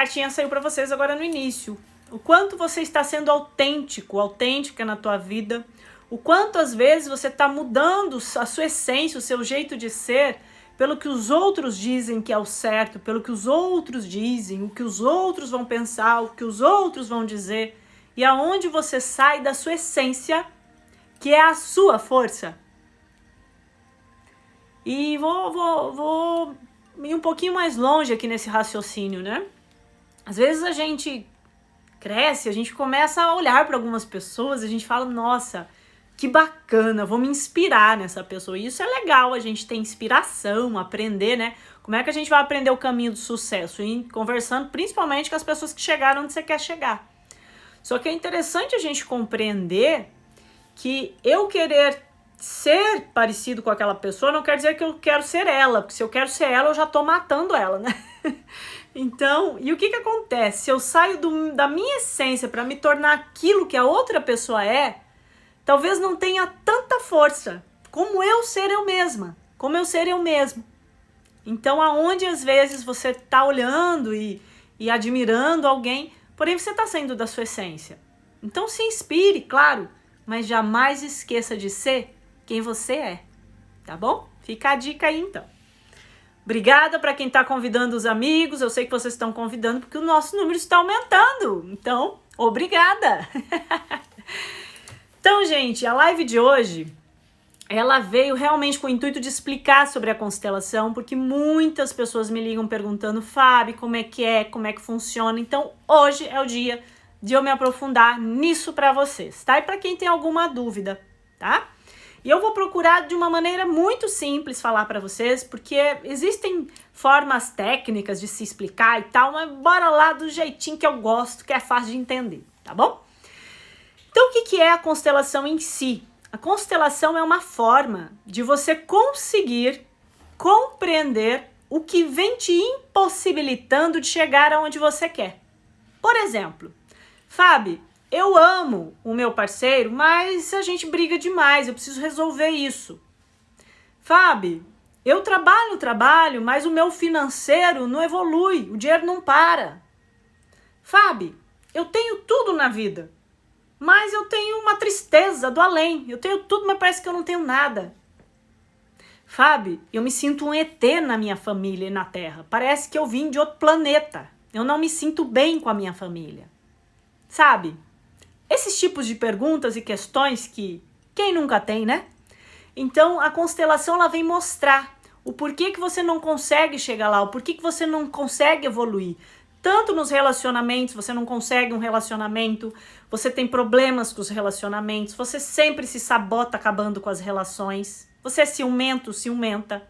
cartinha saiu para vocês agora no início. O quanto você está sendo autêntico, autêntica na tua vida. O quanto às vezes você está mudando a sua essência, o seu jeito de ser, pelo que os outros dizem que é o certo, pelo que os outros dizem, o que os outros vão pensar, o que os outros vão dizer. E aonde você sai da sua essência, que é a sua força. E vou ir um pouquinho mais longe aqui nesse raciocínio, né? Às vezes a gente cresce, a gente começa a olhar para algumas pessoas, a gente fala, nossa, que bacana, vou me inspirar nessa pessoa. E isso é legal, a gente ter inspiração, aprender, né? Como é que a gente vai aprender o caminho do sucesso? Conversando principalmente com as pessoas que chegaram onde você quer chegar. Só que é interessante a gente compreender que eu querer ser parecido com aquela pessoa não quer dizer que eu quero ser ela, porque se eu quero ser ela, eu já tô matando ela, né? Então, e o que acontece? Se eu saio da minha essência para me tornar aquilo que a outra pessoa é, talvez não tenha tanta força como eu ser eu mesma, como eu ser eu mesmo. Então, aonde às vezes você tá olhando e admirando alguém, porém você tá saindo da sua essência. Então se inspire, claro, mas jamais esqueça de ser quem você é, tá bom? Fica a dica aí então. Obrigada para quem está convidando os amigos, eu sei que vocês estão convidando porque o nosso número está aumentando, então obrigada! Então, gente, a live de hoje, ela veio realmente com o intuito de explicar sobre a constelação, porque muitas pessoas me ligam perguntando, Fábio, como é que funciona? Então, hoje é o dia de eu me aprofundar nisso para vocês, tá? E para quem tem alguma dúvida, tá? E eu vou procurar de uma maneira muito simples falar para vocês, porque existem formas técnicas de se explicar e tal, mas bora lá do jeitinho que eu gosto, que é fácil de entender, tá bom? Então, o que é a constelação em si? A constelação é uma forma de você conseguir compreender o que vem te impossibilitando de chegar aonde você quer. Por exemplo, Fábio, eu amo o meu parceiro, mas a gente briga demais, eu preciso resolver isso. Fábio, eu trabalho, mas o meu financeiro não evolui, o dinheiro não para. Fábio, eu tenho tudo na vida, mas eu tenho uma tristeza do além, eu tenho tudo, mas parece que eu não tenho nada. Fábio, eu me sinto um ET na minha família e na Terra, parece que eu vim de outro planeta, eu não me sinto bem com a minha família. Sabe? Esses tipos de perguntas e questões que quem nunca tem, né? Então, a constelação ela vem mostrar o porquê que você não consegue chegar lá, o porquê que você não consegue evoluir. Tanto nos relacionamentos, você não consegue um relacionamento, você tem problemas com os relacionamentos, você sempre se sabota acabando com as relações, você é ciumento, ciumenta.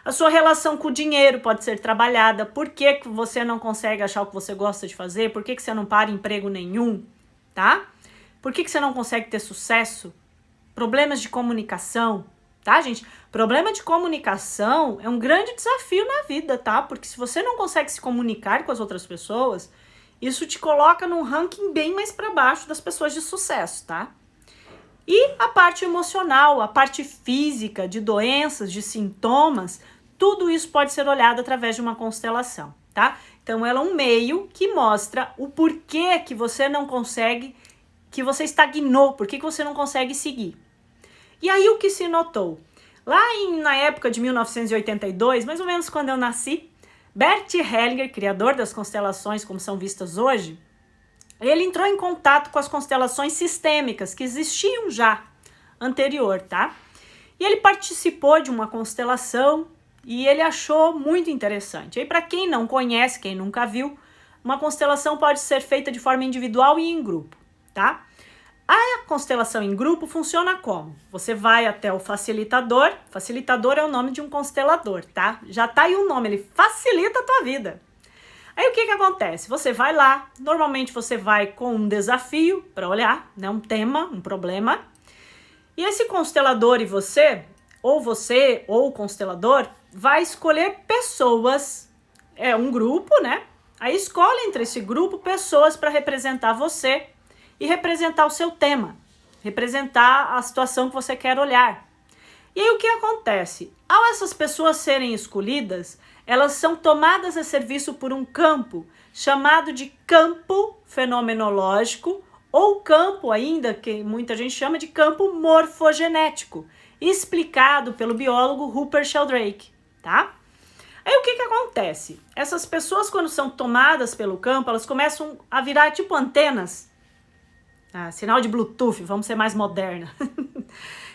A sua relação com o dinheiro pode ser trabalhada, por que você não consegue achar o que você gosta de fazer, por que você não para emprego nenhum, tá? Por que você não consegue ter sucesso? Problemas de comunicação, tá, gente? Problema de comunicação é um grande desafio na vida, tá? Porque se você não consegue se comunicar com as outras pessoas, isso te coloca num ranking bem mais para baixo das pessoas de sucesso, tá? E a parte emocional, a parte física, de doenças, de sintomas, tudo isso pode ser olhado através de uma constelação, tá? Então ela é um meio que mostra o porquê que você não consegue, que você estagnou, por que você não consegue seguir. E aí o que se notou? Lá na época de 1982, mais ou menos quando eu nasci, Bert Hellinger, criador das constelações como são vistas hoje, ele entrou em contato com as constelações sistêmicas que existiam já anterior, tá? E ele participou de uma constelação e ele achou muito interessante. E para quem não conhece, quem nunca viu, uma constelação pode ser feita de forma individual e em grupo, tá? A constelação em grupo funciona como? Você vai até o facilitador é o nome de um constelador, tá? Já tá aí o nome, ele facilita a tua vida. Aí o que acontece? Você vai lá, normalmente você vai com um desafio para olhar, né? Um tema, um problema. E esse constelador e você ou o constelador, vai escolher pessoas, um grupo, né? Aí escolhe entre esse grupo pessoas para representar você e representar o seu tema, representar a situação que você quer olhar. E aí o que acontece? Ao essas pessoas serem escolhidas, elas são tomadas a serviço por um campo chamado de campo fenomenológico, ou campo ainda, que muita gente chama de campo morfogenético, explicado pelo biólogo Rupert Sheldrake, tá? Aí o que acontece? Essas pessoas, quando são tomadas pelo campo, elas começam a virar tipo antenas, sinal de Bluetooth, vamos ser mais moderna.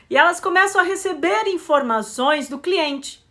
E elas começam a receber informações do cliente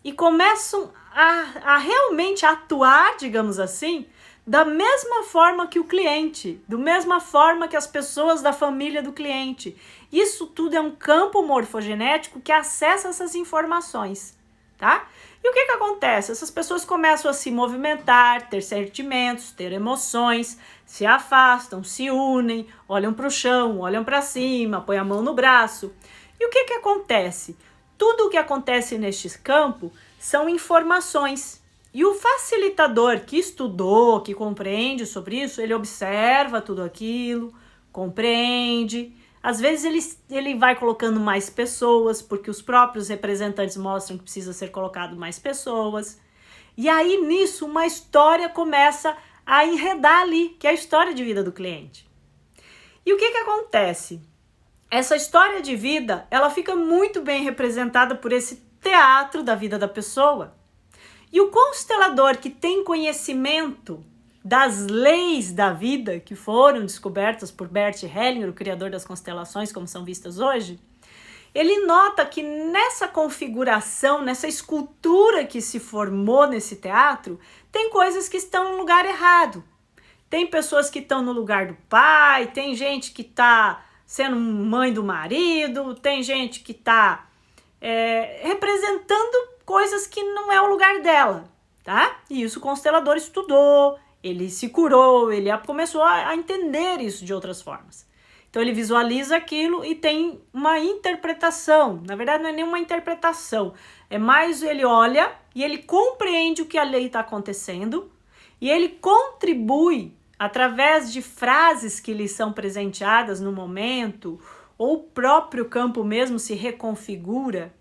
e começam a realmente atuar, digamos assim, da mesma forma que o cliente, da mesma forma que as pessoas da família do cliente. Isso tudo é um campo morfogenético que acessa essas informações, tá? E o que acontece? Essas pessoas começam a se movimentar, ter sentimentos, ter emoções, se afastam, se unem, olham para o chão, olham para cima, põem a mão no braço. E o que acontece? Tudo o que acontece neste campo são informações. E o facilitador que estudou, que compreende sobre isso, ele observa tudo aquilo, compreende. Às vezes ele vai colocando mais pessoas, porque os próprios representantes mostram que precisa ser colocado mais pessoas. E aí nisso uma história começa a enredar ali, que é a história de vida do cliente. E o que acontece? Essa história de vida, ela fica muito bem representada por esse teatro da vida da pessoa. E o constelador que tem conhecimento das leis da vida que foram descobertas por Bert Hellinger, o criador das constelações, como são vistas hoje, ele nota que nessa configuração, nessa escultura que se formou nesse teatro, tem coisas que estão no lugar errado. Tem pessoas que estão no lugar do pai, tem gente que está sendo mãe do marido, tem gente que está representando coisas que não é o lugar dela, tá? E isso o constelador estudou, ele se curou, ele começou a entender isso de outras formas. Então ele visualiza aquilo e tem uma interpretação. Na verdade não é nenhuma interpretação, é mais ele olha e ele compreende o que a lei está acontecendo e ele contribui através de frases que lhe são presenteadas no momento, ou o próprio campo mesmo se reconfigura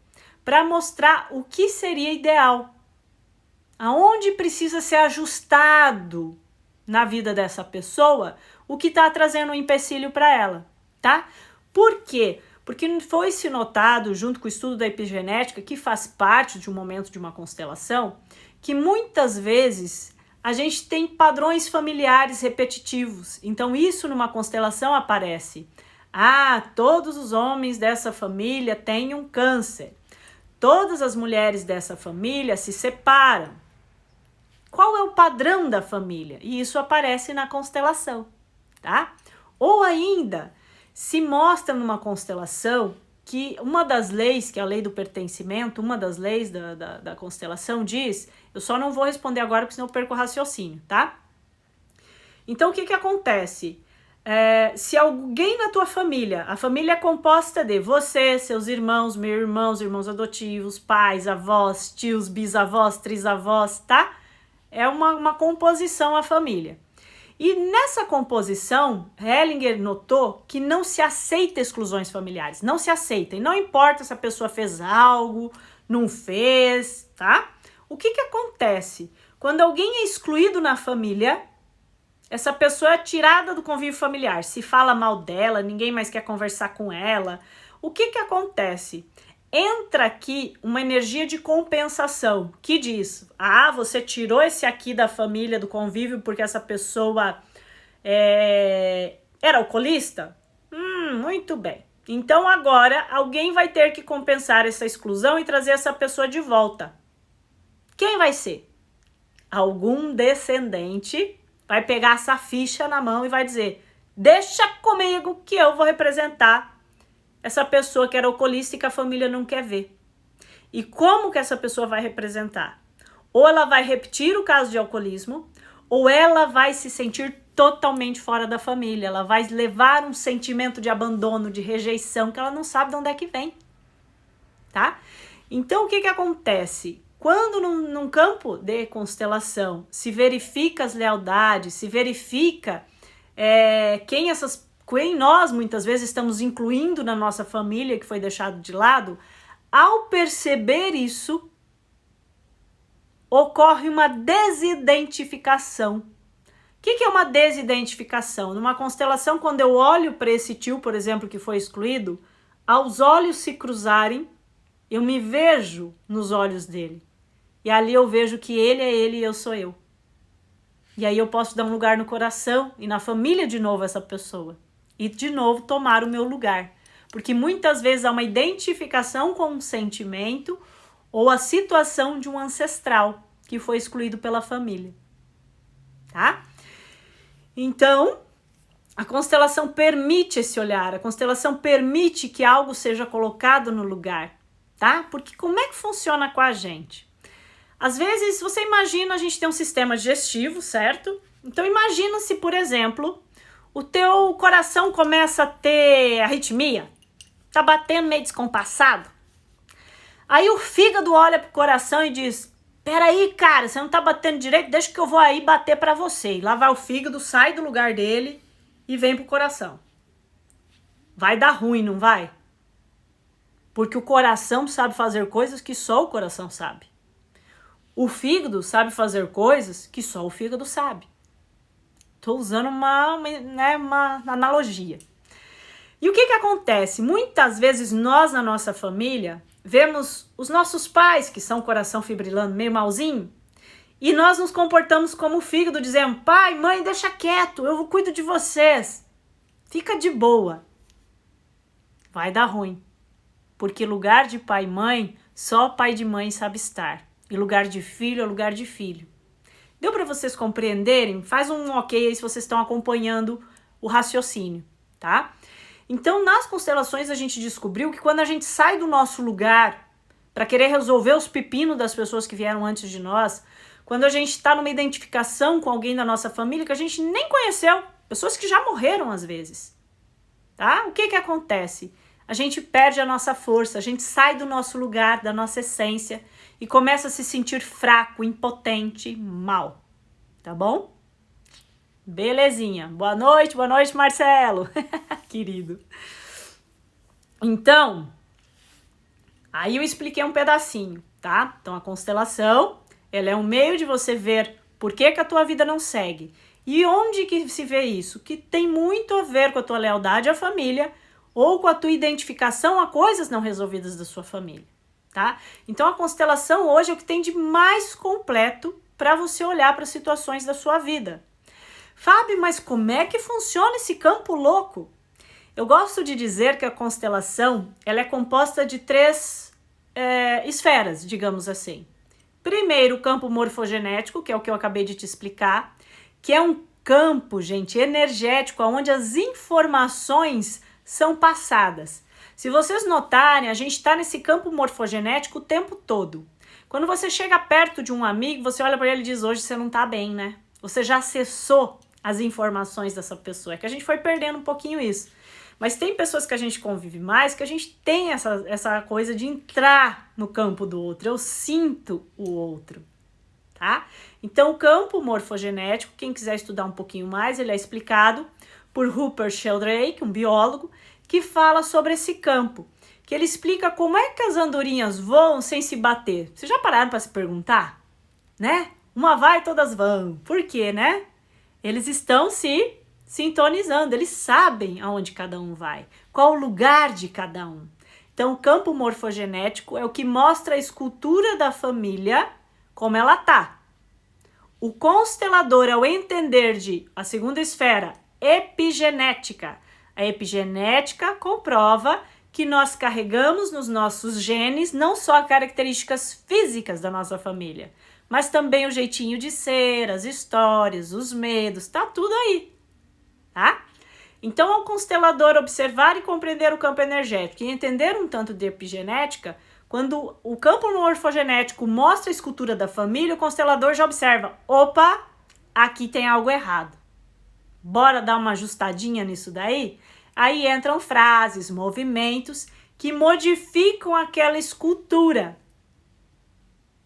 para mostrar o que seria ideal, aonde precisa ser ajustado na vida dessa pessoa, o que está trazendo um empecilho para ela, tá? Por quê? Porque foi-se notado, junto com o estudo da epigenética, que faz parte de um momento de uma constelação, que muitas vezes a gente tem padrões familiares repetitivos. Então isso numa constelação aparece. Todos os homens dessa família têm um câncer. Todas as mulheres dessa família se separam. Qual é o padrão da família? E isso aparece na constelação, tá? Ou ainda, se mostra numa constelação que uma das leis, que é a lei do pertencimento, uma das leis da constelação diz, eu só não vou responder agora porque senão eu perco o raciocínio, tá? Então o que acontece? Se alguém na tua família, a família é composta de você, seus irmãos, irmãos adotivos, pais, avós, tios, bisavós, trisavós, tá? É uma composição a família. E nessa composição, Hellinger notou que não se aceita exclusões familiares, não se aceita. E não importa se a pessoa fez algo, não fez, tá? O que acontece? Quando alguém é excluído na família, essa pessoa é tirada do convívio familiar. Se fala mal dela, ninguém mais quer conversar com ela. O que acontece? Entra aqui uma energia de compensação que diz, você tirou esse aqui da família, do convívio, porque essa pessoa era alcoolista? Muito bem. Então agora alguém vai ter que compensar essa exclusão e trazer essa pessoa de volta. Quem vai ser? Algum descendente vai pegar essa ficha na mão e vai dizer, deixa comigo que eu vou representar essa pessoa que era alcoolista e que a família não quer ver. E como que essa pessoa vai representar? Ou ela vai repetir o caso de alcoolismo, ou ela vai se sentir totalmente fora da família. Ela vai levar um sentimento de abandono, de rejeição, que ela não sabe de onde é que vem. Tá? Então, o que acontece? Quando num campo de constelação se verifica as lealdades, se verifica quem nós muitas vezes estamos incluindo na nossa família que foi deixado de lado, ao perceber isso, ocorre uma desidentificação que é uma desidentificação? Numa constelação, quando eu olho para esse tio, por exemplo, que foi excluído, aos olhos se cruzarem, eu me vejo nos olhos dele. E ali eu vejo que ele é ele e eu sou eu. E aí eu posso dar um lugar no coração e na família de novo essa pessoa. E de novo tomar o meu lugar. Porque muitas vezes há uma identificação com um sentimento ou a situação de um ancestral que foi excluído pela família. Tá? Então, a constelação permite esse olhar, a constelação permite que algo seja colocado no lugar, tá? Porque como é que funciona com a gente? Às vezes, você imagina, a gente tem um sistema digestivo, certo? Então, imagina se, por exemplo, o teu coração começa a ter arritmia, tá batendo meio descompassado. Aí o fígado olha pro coração e diz: peraí, cara, você não tá batendo direito, deixa que eu vou aí bater pra você. E lá vai o fígado, sai do lugar dele e vem pro coração. Vai dar ruim, não vai? Porque o coração sabe fazer coisas que só o coração sabe. O fígado sabe fazer coisas que só o fígado sabe. Tô usando uma analogia. E o que acontece? Muitas vezes nós, na nossa família, vemos os nossos pais, que são coração fibrilando, meio malzinho, e nós nos comportamos como o fígado, dizendo: pai, mãe, deixa quieto, eu cuido de vocês. Fica de boa. Vai dar ruim. Porque lugar de pai e mãe, só pai de mãe sabe estar. E lugar de filho é lugar de filho. Deu para vocês compreenderem? Faz um ok aí se vocês estão acompanhando o raciocínio, tá? Então, nas constelações, a gente descobriu que quando a gente sai do nosso lugar para querer resolver os pepinos das pessoas que vieram antes de nós, quando a gente está numa identificação com alguém da nossa família que a gente nem conheceu, pessoas que já morreram às vezes, tá? O que acontece? A gente perde a nossa força, a gente sai do nosso lugar, da nossa essência e começa a se sentir fraco, impotente, mal, tá bom? Belezinha. Boa noite, Marcelo. Querido. Então, aí eu expliquei um pedacinho, tá? Então, a constelação, ela é um meio de você ver por que a tua vida não segue. E onde que se vê isso? Que tem muito a ver com a tua lealdade à família ou com a tua identificação a coisas não resolvidas da sua família, tá? Então, a constelação hoje é o que tem de mais completo para você olhar para as situações da sua vida. Fábio, mas como é que funciona esse campo louco? Eu gosto de dizer que a constelação ela é composta de 3 esferas, digamos assim. Primeiro, o campo morfogenético, que é o que eu acabei de te explicar, que é um campo, gente, energético, onde as informações são passadas. Se vocês notarem, a gente está nesse campo morfogenético o tempo todo. Quando você chega perto de um amigo, você olha para ele e diz: hoje você não tá bem, né? Você já acessou as informações dessa pessoa. É que a gente foi perdendo um pouquinho isso. Mas tem pessoas que a gente convive mais, que a gente tem essa coisa de entrar no campo do outro. Eu sinto o outro, tá? Então, o campo morfogenético, quem quiser estudar um pouquinho mais, ele é explicado por Rupert Sheldrake, um biólogo, que fala sobre esse campo. Que ele explica como é que as andorinhas voam sem se bater. Vocês já pararam para se perguntar? Né? Uma vai, todas vão. Por quê, né? Eles estão se sintonizando, eles sabem aonde cada um vai, qual o lugar de cada um. Então, o campo morfogenético é o que mostra a escultura da família como ela tá. O constelador, ao entender a segunda esfera, epigenética. A epigenética comprova que nós carregamos nos nossos genes não só características físicas da nossa família, mas também o jeitinho de ser, as histórias, os medos, tá tudo aí, tá? Então, ao constelador observar e compreender o campo energético e entender um tanto de epigenética, quando o campo morfogenético mostra a escultura da família, o constelador já observa: opa, aqui tem algo errado. Bora dar uma ajustadinha nisso daí? Aí entram frases, movimentos que modificam aquela escultura.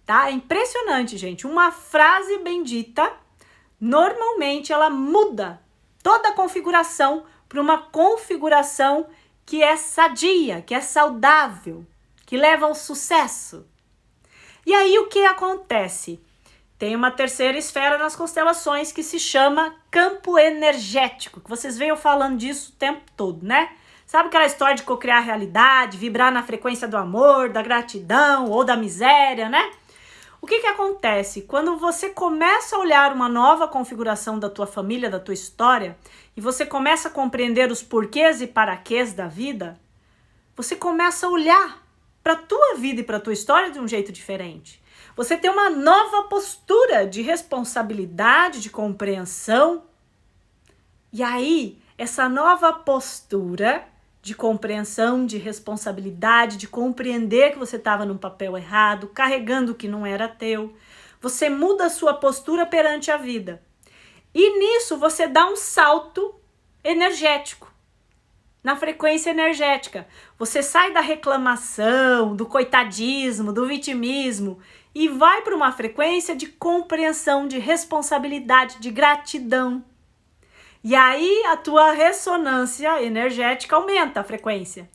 Tá? É impressionante, gente. Uma frase bendita, normalmente ela muda toda a configuração para uma configuração que é sadia, que é saudável, que leva ao sucesso. E aí o que acontece? Tem uma terceira esfera nas constelações que se chama campo energético, que vocês veem eu falando disso o tempo todo, né? Sabe aquela história de cocriar a realidade, vibrar na frequência do amor, da gratidão ou da miséria, né? O que acontece? Quando você começa a olhar uma nova configuração da tua família, da tua história, e você começa a compreender os porquês e paraquês da vida, você começa a olhar para a tua vida e para a tua história de um jeito diferente. Você tem uma nova postura de responsabilidade, de compreensão. E aí, essa nova postura de compreensão, de responsabilidade, de compreender que você estava num papel errado, carregando o que não era teu, você muda a sua postura perante a vida. E nisso você dá um salto energético, na frequência energética. Você sai da reclamação, do coitadismo, do vitimismo e vai para uma frequência de compreensão, de responsabilidade, de gratidão. E aí a tua ressonância energética aumenta a frequência.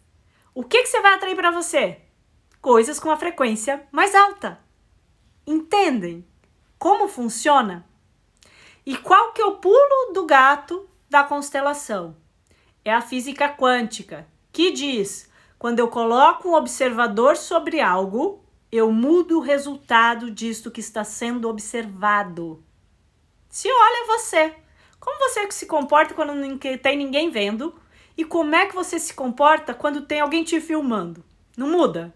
O que você vai atrair para você? Coisas com a frequência mais alta. Entendem como funciona? E qual que é o pulo do gato da constelação? É a física quântica, que diz: quando eu coloco um observador sobre algo, eu mudo o resultado disto que está sendo observado. Se olha você, como você se comporta quando não tem ninguém vendo? E como é que você se comporta quando tem alguém te filmando? Não muda?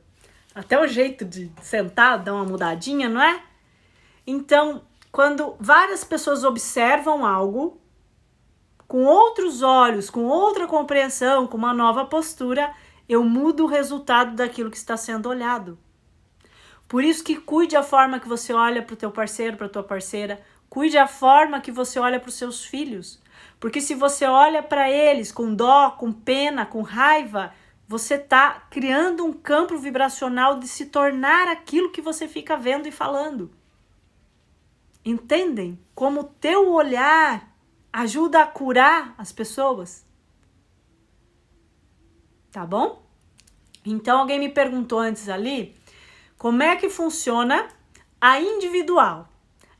Até o jeito de sentar dá uma mudadinha, não é? Então, quando várias pessoas observam algo, com outros olhos, com outra compreensão, com uma nova postura, eu mudo o resultado daquilo que está sendo olhado. Por isso que cuide a forma que você olha para o teu parceiro, para a tua parceira, cuide a forma que você olha para os seus filhos. Porque se você olha para eles com dó, com pena, com raiva, você está criando um campo vibracional de se tornar aquilo que você fica vendo e falando. Entendem como o teu olhar ajuda a curar as pessoas? Tá bom? Então alguém me perguntou antes ali, como é que funciona a individual?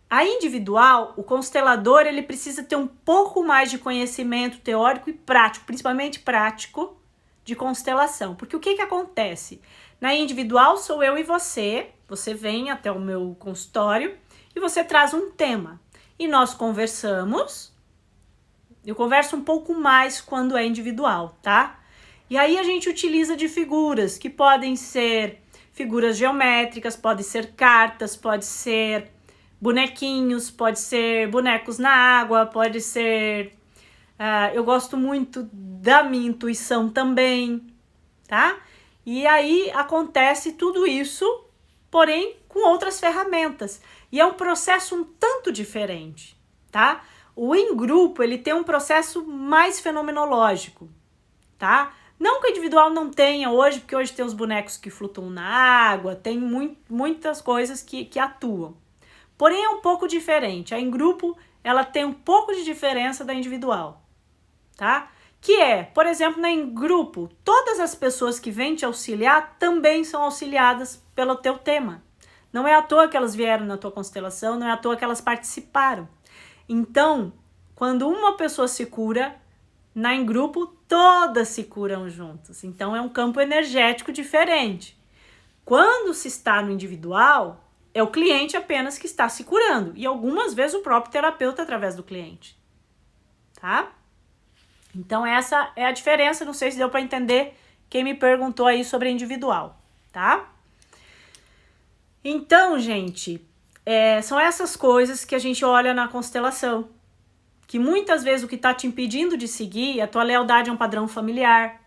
A individual, o constelador, ele precisa ter um pouco mais de conhecimento teórico e prático, principalmente prático, de constelação. Porque o que acontece? Na individual sou eu e você vem até o meu consultório e você traz um tema. E nós conversamos. Eu converso um pouco mais quando é individual, tá? E aí a gente utiliza de figuras, que podem ser figuras geométricas, pode ser cartas, pode ser bonequinhos, pode ser bonecos na água, pode ser... eu gosto muito da minha intuição também, tá? E aí acontece tudo isso, porém com outras ferramentas. E é um processo um tanto diferente, tá? O em grupo, ele tem um processo mais fenomenológico, tá? Não que o individual não tenha hoje, porque hoje tem os bonecos que flutuam na água, tem muitas coisas que atuam. Porém, é um pouco diferente. A em grupo, ela tem um pouco de diferença da individual, tá? Que é, por exemplo, na em grupo, todas as pessoas que vêm te auxiliar também são auxiliadas pelo teu tema. Não é à toa que elas vieram na tua constelação, não é à toa que elas participaram. Então, quando uma pessoa se cura, na em grupo, todas se curam juntas. Então, é um campo energético diferente. Quando se está no individual, é o cliente apenas que está se curando. E algumas vezes o próprio terapeuta através do cliente. Tá? Então, essa é a diferença. Não sei se deu para entender quem me perguntou aí sobre individual. Tá? Então, gente, são essas coisas que a gente olha na constelação. Que muitas vezes o que está te impedindo de seguir é a tua lealdade a um padrão familiar.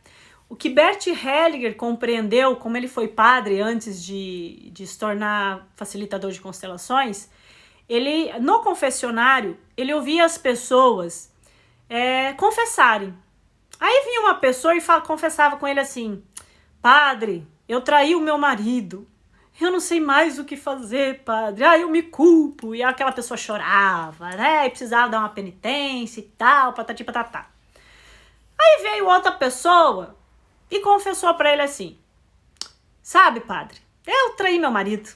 O que Bert Hellinger compreendeu, como ele foi padre antes de se tornar facilitador de constelações, ele, no confessionário, ele ouvia as pessoas confessarem. Aí vinha uma pessoa e confessava com ele assim: padre, eu traí o meu marido. Eu não sei mais o que fazer, padre. Eu me culpo. E aquela pessoa chorava, né? E precisava dar uma penitência e tal, patati patatá. Aí veio outra pessoa e confessou pra ele assim: sabe, padre, eu traí meu marido.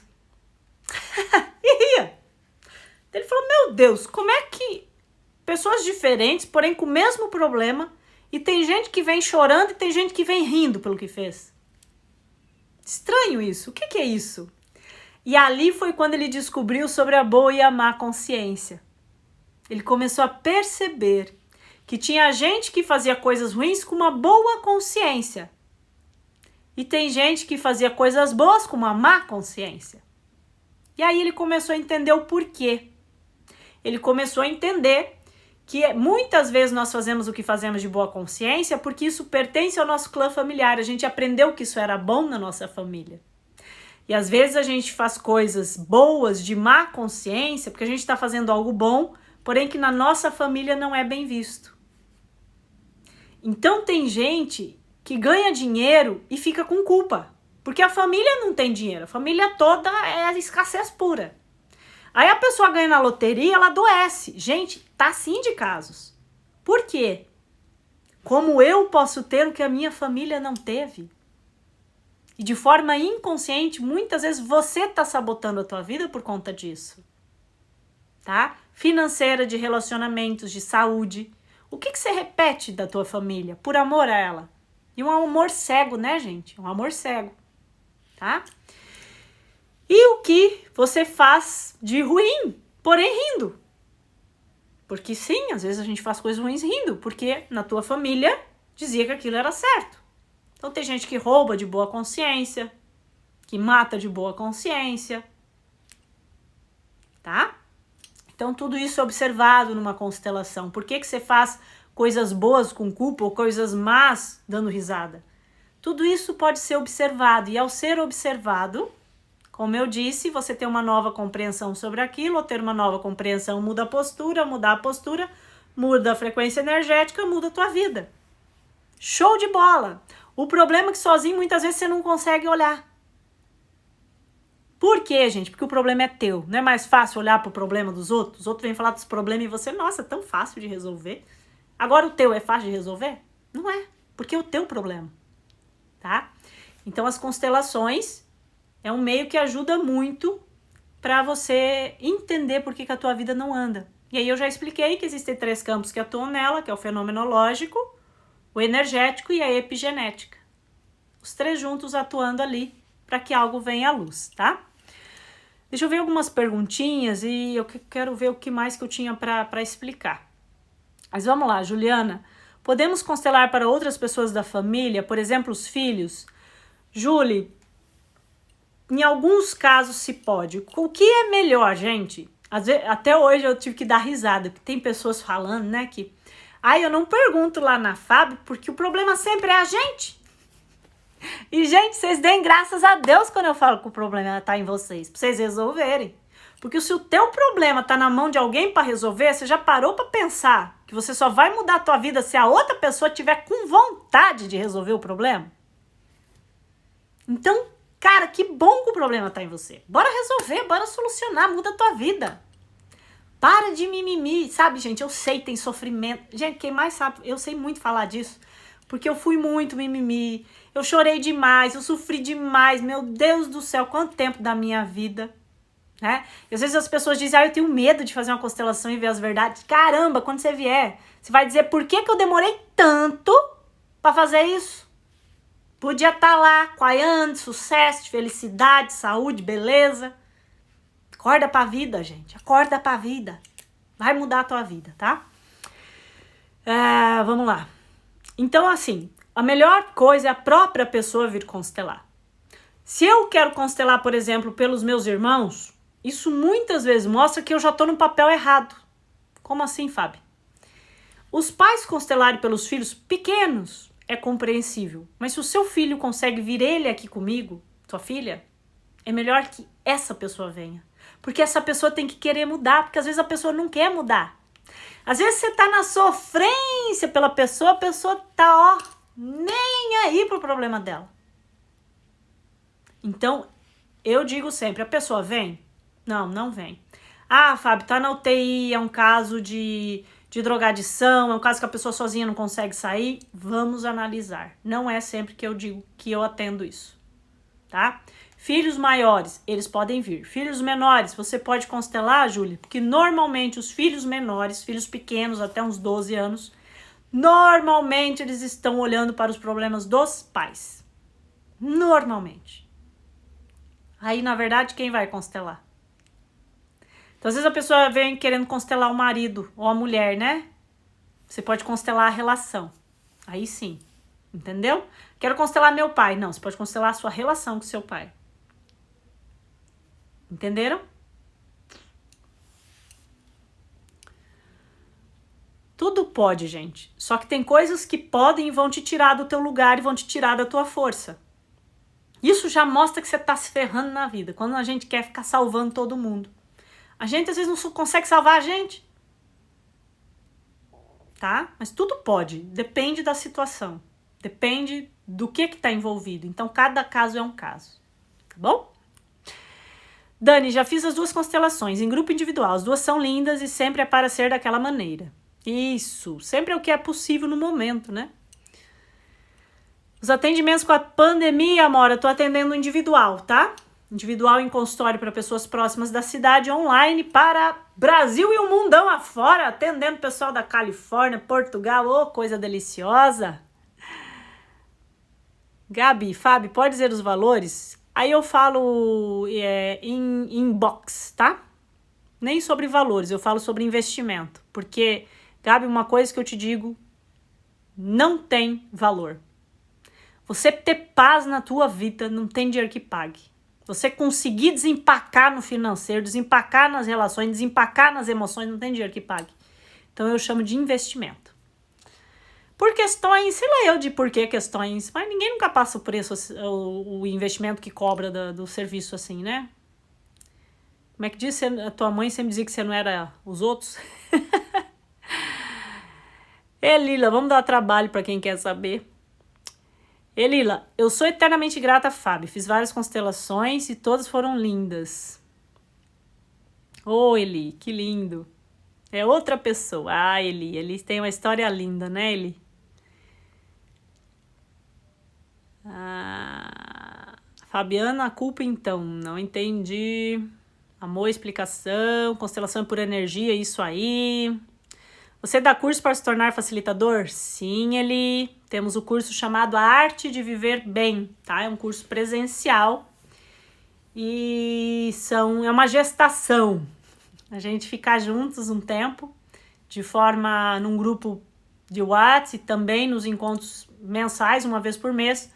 E ria. Ele falou, meu Deus, como é que pessoas diferentes, porém com o mesmo problema, e tem gente que vem chorando e tem gente que vem rindo pelo que fez. Estranho isso. O que é isso? E ali foi quando ele descobriu sobre a boa e a má consciência. Ele começou a perceber que tinha gente que fazia coisas ruins com uma boa consciência. E tem gente que fazia coisas boas com uma má consciência. E aí ele começou a entender o porquê. Ele começou a entender que muitas vezes nós fazemos o que fazemos de boa consciência porque isso pertence ao nosso clã familiar. A gente aprendeu que isso era bom na nossa família. E às vezes a gente faz coisas boas de má consciência porque a gente está fazendo algo bom, porém que na nossa família não é bem visto. Então tem gente que ganha dinheiro e fica com culpa, porque a família não tem dinheiro, a família toda é escassez pura. Aí a pessoa ganha na loteria, ela adoece. Gente, tá assim de casos. Por quê? Como eu posso ter o que a minha família não teve? E de forma inconsciente, muitas vezes você tá sabotando a tua vida por conta disso. Tá? Financeira, de relacionamentos, de saúde. O que você repete da tua família por amor a ela? E um amor cego, né, gente? Um amor cego, tá? E o que você faz de ruim, porém rindo? Porque sim, às vezes a gente faz coisas ruins rindo, porque na tua família dizia que aquilo era certo. Então tem gente que rouba de boa consciência, que mata de boa consciência, tá? Então tudo isso é observado numa constelação. Por que você faz coisas boas com culpa ou coisas más dando risada? Tudo isso pode ser observado e ao ser observado, como eu disse, você tem uma nova compreensão sobre aquilo, ou ter uma nova compreensão muda a postura, mudar a postura, muda a frequência energética, muda a tua vida. Show de bola! O problema é que sozinho muitas vezes você não consegue olhar. Por quê, gente? Porque o problema é teu. Não é mais fácil olhar para o problema dos outros? Os outros vêm falar dos problemas e você, nossa, é tão fácil de resolver. Agora o teu é fácil de resolver? Não é, porque é o teu problema, tá? Então as constelações é um meio que ajuda muito para você entender por que a tua vida não anda. E aí eu já expliquei que existem 3 campos que atuam nela, que é o fenomenológico, o energético e a epigenética. Os 3 juntos atuando ali para que algo venha à luz, tá? Deixa eu ver algumas perguntinhas e eu quero ver o que mais que eu tinha para explicar. Mas vamos lá, Juliana. Podemos constelar para outras pessoas da família, por exemplo, os filhos? Julie, em alguns casos se pode. O que é melhor, gente? Às vezes, até hoje eu tive que dar risada, porque tem pessoas falando, né, que eu não pergunto lá na FAB, porque o problema sempre é a gente. E, gente, vocês deem graças a Deus quando eu falo que o problema tá em vocês, pra vocês resolverem. Porque se o teu problema tá na mão de alguém para resolver, você já parou para pensar que você só vai mudar a tua vida se a outra pessoa tiver com vontade de resolver o problema? Então, cara, que bom que o problema tá em você. Bora resolver, bora solucionar, muda a tua vida. Para de mimimi, sabe, gente? Eu sei, tem sofrimento. Gente, quem mais sabe, eu sei muito falar disso. Porque eu fui muito mimimi, eu chorei demais, eu sofri demais. Meu Deus do céu, quanto tempo da minha vida, né? E às vezes as pessoas dizem, eu tenho medo de fazer uma constelação e ver as verdades. Caramba, quando você vier, você vai dizer, por que eu demorei tanto para fazer isso? Podia estar lá, coaiando, sucesso, felicidade, saúde, beleza. Acorda pra vida, gente. Acorda pra vida. Vai mudar a tua vida, tá? Vamos lá. Então, assim, a melhor coisa é a própria pessoa vir constelar. Se eu quero constelar, por exemplo, pelos meus irmãos, isso muitas vezes mostra que eu já tô no papel errado. Como assim, Fábio? Os pais constelarem pelos filhos pequenos é compreensível. Mas se o seu filho consegue vir ele aqui comigo, sua filha, é melhor que essa pessoa venha. Porque essa pessoa tem que querer mudar, porque às vezes a pessoa não quer mudar. Às vezes você tá na sofrência pela pessoa, a pessoa tá, nem aí pro problema dela. Então, eu digo sempre, a pessoa vem? Não, não vem. Fábio, tá na UTI, é um caso de drogadição, é um caso que a pessoa sozinha não consegue sair. Vamos analisar. Não é sempre que eu digo que eu atendo isso, tá? Filhos maiores, eles podem vir. Filhos menores, você pode constelar, Júlia? Porque normalmente os filhos menores, filhos pequenos até uns 12 anos, normalmente eles estão olhando para os problemas dos pais. Normalmente. Aí, na verdade, quem vai constelar? Então, às vezes a pessoa vem querendo constelar o marido ou a mulher, né? Você pode constelar a relação. Aí sim. Entendeu? Quero constelar meu pai. Não, você pode constelar a sua relação com seu pai. Entenderam? Tudo pode, gente. Só que tem coisas que podem e vão te tirar do teu lugar e vão te tirar da tua força. Isso já mostra que você tá se ferrando na vida. Quando a gente quer ficar salvando todo mundo. A gente às vezes não consegue salvar a gente. Tá? Mas tudo pode. Depende da situação. Depende do que tá envolvido. Então, cada caso é um caso. Tá bom? Dani, já fiz as 2 constelações em grupo individual. As 2 são lindas e sempre é para ser daquela maneira. Isso. Sempre é o que é possível no momento, né? Os atendimentos com a pandemia, Amora, eu tô atendendo individual, tá? Individual em consultório para pessoas próximas da cidade, online para Brasil e o mundão afora, atendendo pessoal da Califórnia, Portugal, ô, coisa deliciosa. Gabi, Fábio, pode dizer os valores? Aí eu falo em inbox, tá? Nem sobre valores, eu falo sobre investimento. Porque, Gabi, uma coisa que eu te digo, não tem valor. Você ter paz na tua vida, não tem dinheiro que pague. Você conseguir desempacar no financeiro, desempacar nas relações, desempacar nas emoções, não tem dinheiro que pague. Então eu chamo de investimento. Por questões, sei lá eu de por que questões, mas ninguém nunca passa por isso, o investimento que cobra do serviço assim, né? Como é que diz? A tua mãe sempre dizia que você não era os outros? Lila, vamos dar trabalho para quem quer saber. Lila, eu sou eternamente grata a Fábio. Fiz várias constelações e todas foram lindas. Eli, que lindo. É outra pessoa. Ah, Eli tem uma história linda, né, Eli? Fabiana, a culpa então, não entendi. Amor, explicação, constelação por energia, isso aí. Você dá curso para se tornar facilitador? Sim, Eli. Temos o curso chamado A Arte de Viver Bem, tá? É um curso presencial e é uma gestação. A gente ficar juntos um tempo, de forma num grupo de WhatsApp e também nos encontros mensais, uma vez por mês,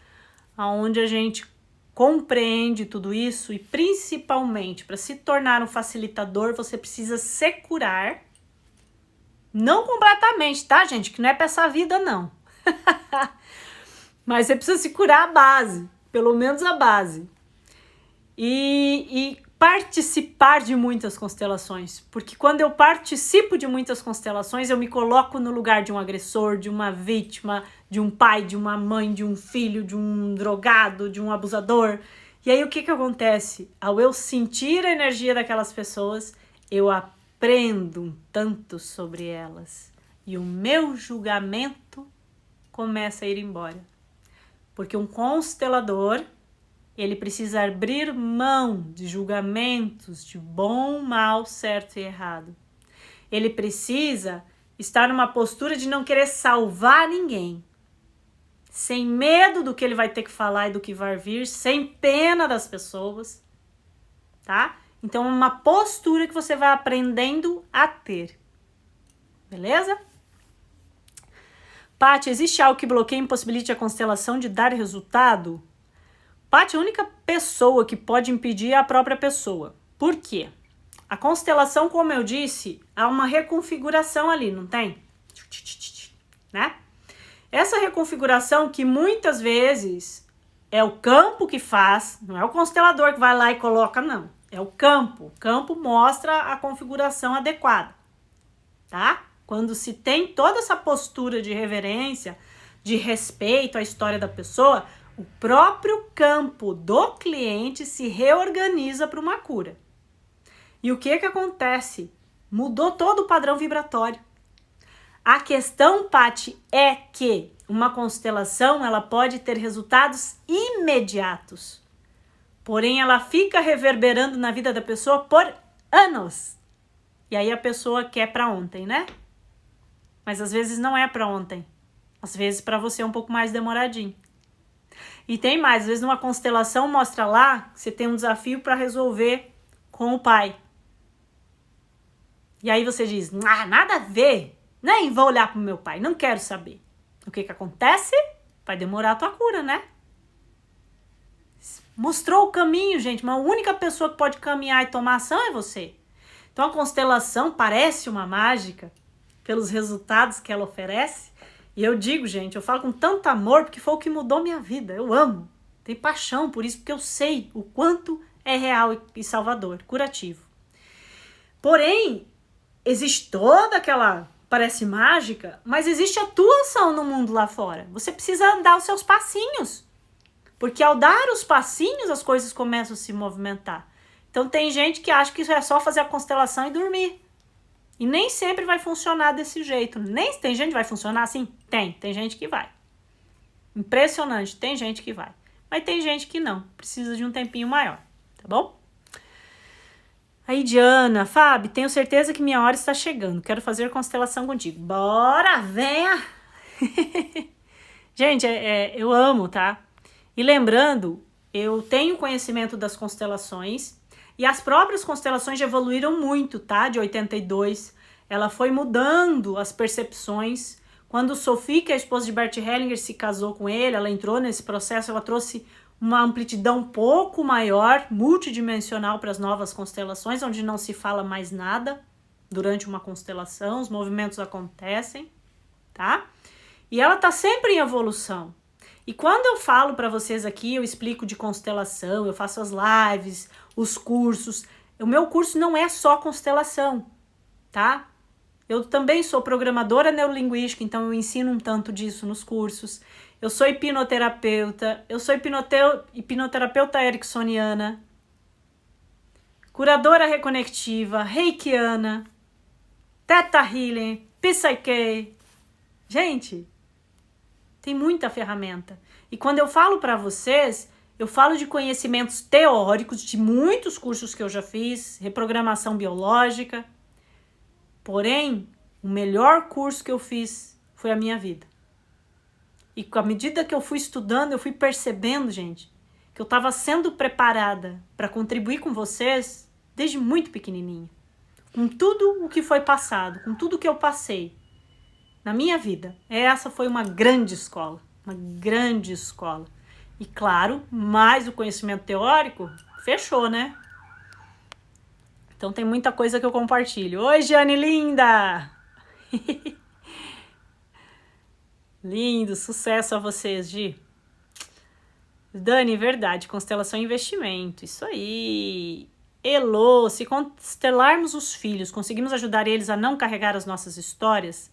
onde a gente compreende tudo isso e principalmente para se tornar um facilitador você precisa se curar, não completamente, tá, gente? Que não é para essa vida, não. Mas você precisa se curar a base, pelo menos a base. E participar de muitas constelações, porque quando eu participo de muitas constelações, eu me coloco no lugar de um agressor, de uma vítima, de um pai, de uma mãe, de um filho, de um drogado, de um abusador. E aí o que acontece? Ao eu sentir a energia daquelas pessoas, eu aprendo um tanto sobre elas. E o meu julgamento começa a ir embora. Porque um constelador, ele precisa abrir mão de julgamentos de bom, mal, certo e errado. Ele precisa estar numa postura de não querer salvar ninguém. Sem medo do que ele vai ter que falar e do que vai vir, sem pena das pessoas, tá? Então é uma postura que você vai aprendendo a ter. Beleza? Paty, existe algo que bloqueia e impossibilite a constelação de dar resultado? Paty, a única pessoa que pode impedir é a própria pessoa. Por quê? A constelação, como eu disse, há uma reconfiguração ali, não tem? Né? Essa reconfiguração que muitas vezes é o campo que faz, não é o constelador que vai lá e coloca, não. É o campo. O campo mostra a configuração adequada, tá? Quando se tem toda essa postura de reverência, de respeito à história da pessoa, o próprio campo do cliente se reorganiza para uma cura. E o que acontece? Mudou todo o padrão vibratório. A questão, Paty, é que uma constelação ela pode ter resultados imediatos. Porém, ela fica reverberando na vida da pessoa por anos. E aí a pessoa quer pra ontem, né? Mas às vezes não é pra ontem. Às vezes pra você é um pouco mais demoradinho. E tem mais, às vezes numa constelação mostra lá que você tem um desafio pra resolver com o pai. E aí você diz, nada a ver, nem vou olhar pro meu pai, não quero saber. O que acontece? Vai demorar a tua cura, né? Mostrou o caminho, gente, mas a única pessoa que pode caminhar e tomar ação é você. Então a constelação parece uma mágica pelos resultados que ela oferece. E eu digo, gente, eu falo com tanto amor porque foi o que mudou minha vida. Eu amo, tenho paixão por isso, porque eu sei o quanto é real e salvador, curativo. Porém, existe toda aquela, parece mágica, mas existe a tua ação no mundo lá fora. Você precisa dar os seus passinhos. Porque ao dar os passinhos, as coisas começam a se movimentar. Então tem gente que acha que isso é só fazer a constelação e dormir. E nem sempre vai funcionar desse jeito. Nem tem gente que vai funcionar assim? Tem gente que vai. Impressionante, tem gente que vai. Mas tem gente que não, precisa de um tempinho maior, tá bom? Aí, Diana, Fábio, tenho certeza que minha hora está chegando. Quero fazer constelação contigo. Bora, venha! Gente, eu amo, tá? E lembrando, eu tenho conhecimento das constelações e as próprias constelações já evoluíram muito, tá? De 82, ela foi mudando as percepções. Quando Sophie, que é a esposa de Bert Hellinger, se casou com ele, ela entrou nesse processo, ela trouxe uma amplitude um pouco maior, multidimensional para as novas constelações, onde não se fala mais nada durante uma constelação, os movimentos acontecem, tá? E ela tá sempre em evolução. E quando eu falo para vocês aqui, eu explico de constelação, eu faço as lives, os cursos. O meu curso não é só constelação, tá? Eu também sou programadora neurolinguística, então eu ensino um tanto disso nos cursos. Eu sou hipnoterapeuta, eu sou hipnoterapeuta ericksoniana, curadora reconectiva, reikiana, Theta Healing, Psyche. Gente, tem muita ferramenta. E quando eu falo para vocês, eu falo de conhecimentos teóricos de muitos cursos que eu já fiz, reprogramação biológica. Porém, o melhor curso que eu fiz foi a minha vida. E à medida que eu fui estudando, eu fui percebendo, gente, que eu estava sendo preparada para contribuir com vocês desde muito pequenininha. Com tudo o que foi passado, com tudo que eu passei na minha vida. Essa foi uma grande escola, uma grande escola. E claro, mais o conhecimento teórico, fechou, né? Então tem muita coisa que eu compartilho. Oi, Jane linda! Lindo, sucesso a vocês, Gi. Dani, verdade, constelação e investimento, isso aí. Elô, se constelarmos os filhos, conseguimos ajudar eles a não carregar as nossas histórias?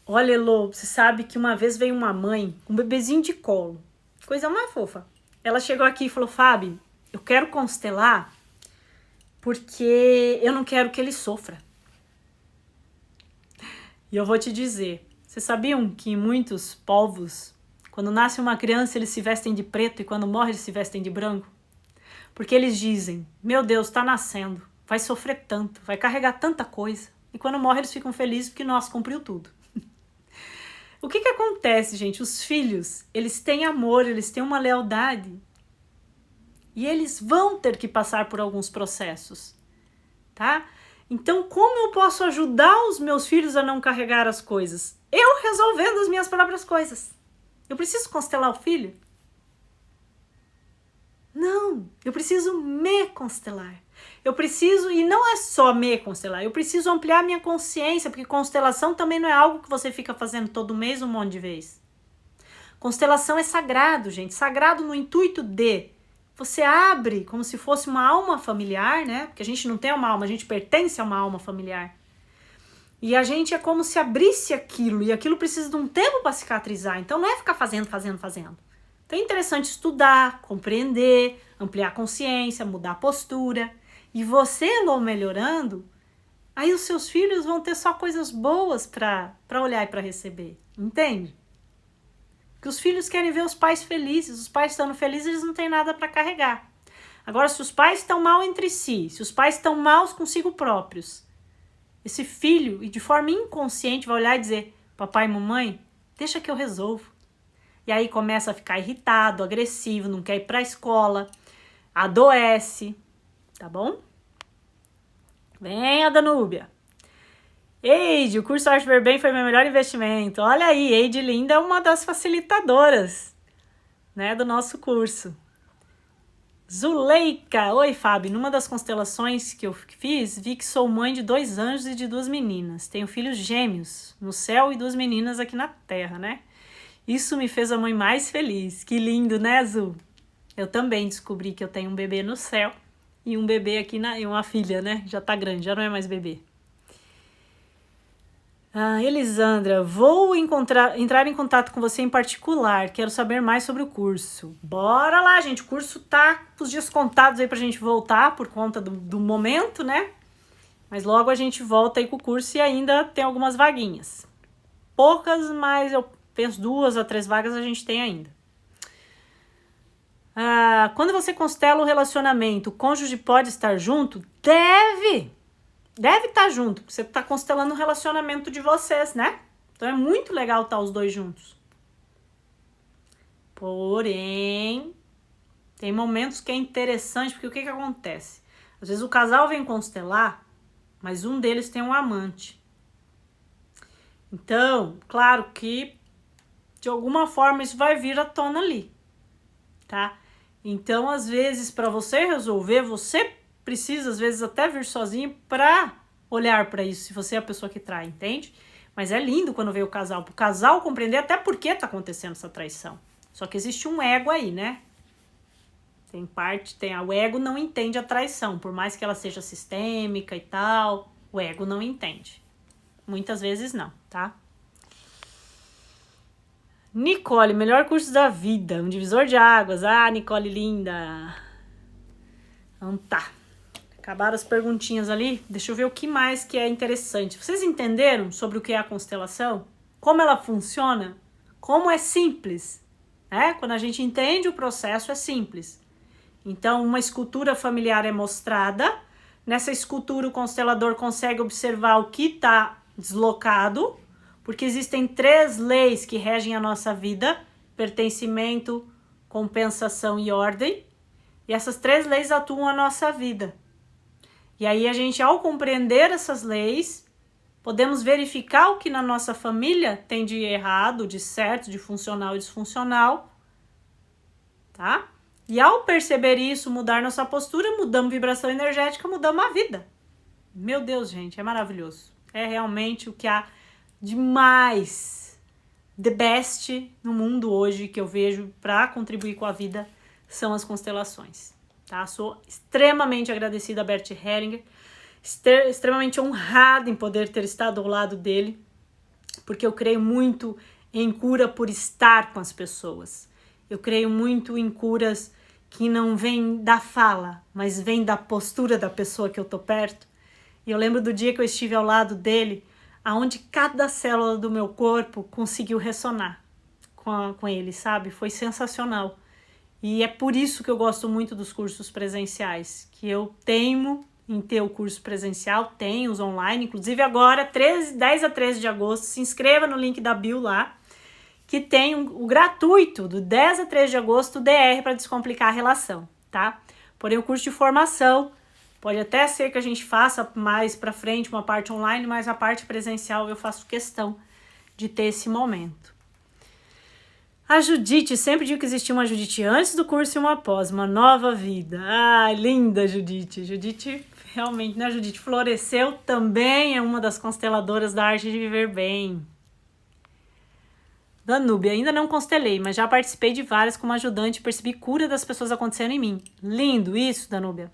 Olha, Elô, você sabe que uma vez veio uma mãe com um bebezinho de colo, coisa mais fofa. Ela chegou aqui e falou, Fábio, eu quero constelar porque eu não quero que ele sofra. E eu vou te dizer, vocês sabiam que em muitos povos, quando nasce uma criança, eles se vestem de preto e quando morre, eles se vestem de branco? Porque eles dizem, meu Deus, tá nascendo, vai sofrer tanto, vai carregar tanta coisa. E quando morre, eles ficam felizes porque, nossa, cumpriu tudo. O que acontece, gente? Os filhos, eles têm amor, eles têm uma lealdade. E eles vão ter que passar por alguns processos, tá? Então, como eu posso ajudar os meus filhos a não carregar as coisas? Eu resolvendo as minhas próprias coisas. Eu preciso constelar o filho? Não, eu preciso me constelar. Eu preciso, e não é só me constelar, eu preciso ampliar minha consciência, porque constelação também não é algo que você fica fazendo todo mês um monte de vez. Constelação é sagrado, gente. Sagrado no intuito de você abre como se fosse uma alma familiar, né? Porque a gente não tem uma alma, a gente pertence a uma alma familiar. E a gente é como se abrisse aquilo, e aquilo precisa de um tempo para cicatrizar. Então não é ficar fazendo. Então é interessante estudar, compreender, ampliar a consciência, mudar a postura. E você, Lô, melhorando, aí os seus filhos vão ter só coisas boas para olhar e para receber. Entende? Porque os filhos querem ver os pais felizes. Os pais estando felizes, eles não têm nada para carregar. Agora, se os pais estão mal entre si, se os pais estão maus consigo próprios, esse filho, e de forma inconsciente, vai olhar e dizer: papai e mamãe, deixa que eu resolvo. E aí começa a ficar irritado, agressivo, não quer ir para a escola, adoece, tá bom? Venha, Danúbia. Eide, o curso Arte Ver Bem foi meu melhor investimento. Olha aí, Eide Linda é uma das facilitadoras, né, do nosso curso. Zuleika, oi Fábio, numa das constelações que eu fiz, vi que sou mãe de 2 anjos e de 2 meninas. Tenho filhos gêmeos no céu e 2 meninas aqui na terra, né? Isso me fez a mãe mais feliz. Que lindo, né, Zul? Eu também descobri que eu tenho um bebê no céu e um bebê aqui e uma filha, né? Já tá grande, já não é mais bebê. Elisandra, vou entrar em contato com você em particular. Quero saber mais sobre o curso. Bora lá, gente. O curso tá com os dias contados aí pra gente voltar por conta do momento, né? Mas logo a gente volta aí com o curso e ainda tem algumas vaguinhas. Poucas, mas eu penso 2 a 3 vagas a gente tem ainda. Quando você constela o relacionamento, o cônjuge pode estar junto? Deve estar junto, porque você está constelando o relacionamento de vocês, né? Então é muito legal estar os dois juntos. Porém, tem momentos que é interessante, porque o que acontece? Às vezes o casal vem constelar, mas um deles tem um amante. Então, claro que de alguma forma isso vai vir à tona ali, tá? Então, às vezes, para você resolver, você precisa, às vezes, até vir sozinho para olhar para isso, se você é a pessoa que trai, entende? Mas é lindo quando vem o casal, pro casal compreender até por que tá acontecendo essa traição. Só que existe um ego aí, né? O ego não entende a traição, por mais que ela seja sistêmica e tal, o ego não entende. Muitas vezes não, tá? Nicole, melhor curso da vida, um divisor de águas. Nicole linda. Então tá. Acabaram as perguntinhas ali. Deixa eu ver o que mais que é interessante. Vocês entenderam sobre o que é a constelação? Como ela funciona? Como é simples? Quando a gente entende o processo, é simples. Então, uma escultura familiar é mostrada. Nessa escultura, o constelador consegue observar o que está deslocado, porque existem 3 leis que regem a nossa vida: pertencimento, compensação e ordem. E essas 3 leis atuam a nossa vida. E aí a gente, ao compreender essas leis, podemos verificar o que na nossa família tem de errado, de certo, de funcional e disfuncional, tá? E ao perceber isso, mudar nossa postura, mudamos vibração energética, mudamos a vida. Meu Deus, gente, é maravilhoso. É realmente o que há de mais, the best no mundo hoje que eu vejo para contribuir com a vida são as constelações, tá? Sou extremamente agradecida a Bert Hellinger, extremamente honrada em poder ter estado ao lado dele, porque eu creio muito em cura por estar com as pessoas. Eu creio muito em curas que não vêm da fala, mas vêm da postura da pessoa que eu tô perto. E eu lembro do dia que eu estive ao lado dele, aonde cada célula do meu corpo conseguiu ressonar com ele, sabe? Foi sensacional. E é por isso que eu gosto muito dos cursos presenciais, que eu teimo em ter o curso presencial, tenho os online, inclusive agora, 10 a 13 de agosto, se inscreva no link da bio lá, que tem o gratuito, do 10 a 13 de agosto, o DR para descomplicar a relação, tá? Porém, o curso de formação, pode até ser que a gente faça mais para frente uma parte online, mas a parte presencial eu faço questão de ter esse momento. A Judite, sempre digo que existia uma Judite antes do curso e uma após, uma nova vida. Linda Judite. Judite realmente, né, Judite? Floresceu, também é uma das consteladoras da arte de viver bem. Danúbia, ainda não constelei, mas já participei de várias como ajudante e percebi cura das pessoas acontecendo em mim. Lindo isso, Danúbia.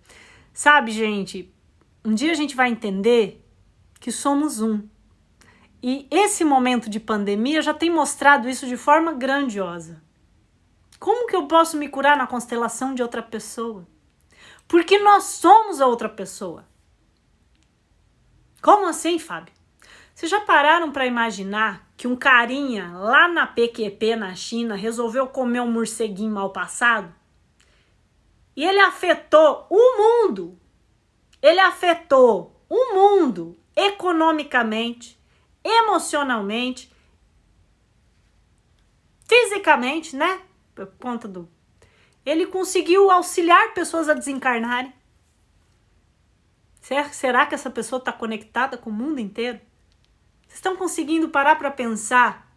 Sabe, gente, um dia a gente vai entender que somos um. E esse momento de pandemia já tem mostrado isso de forma grandiosa. Como que eu posso me curar na constelação de outra pessoa? Porque nós somos a outra pessoa. Como assim, Fábio? Vocês já pararam para imaginar que um carinha lá na PQP, na China, resolveu comer um morceguinho mal passado? E ele afetou o mundo. Ele afetou o mundo economicamente, emocionalmente, fisicamente, né? Por conta do... Ele conseguiu auxiliar pessoas a desencarnarem. Será que essa pessoa está conectada com o mundo inteiro? Vocês estão conseguindo parar para pensar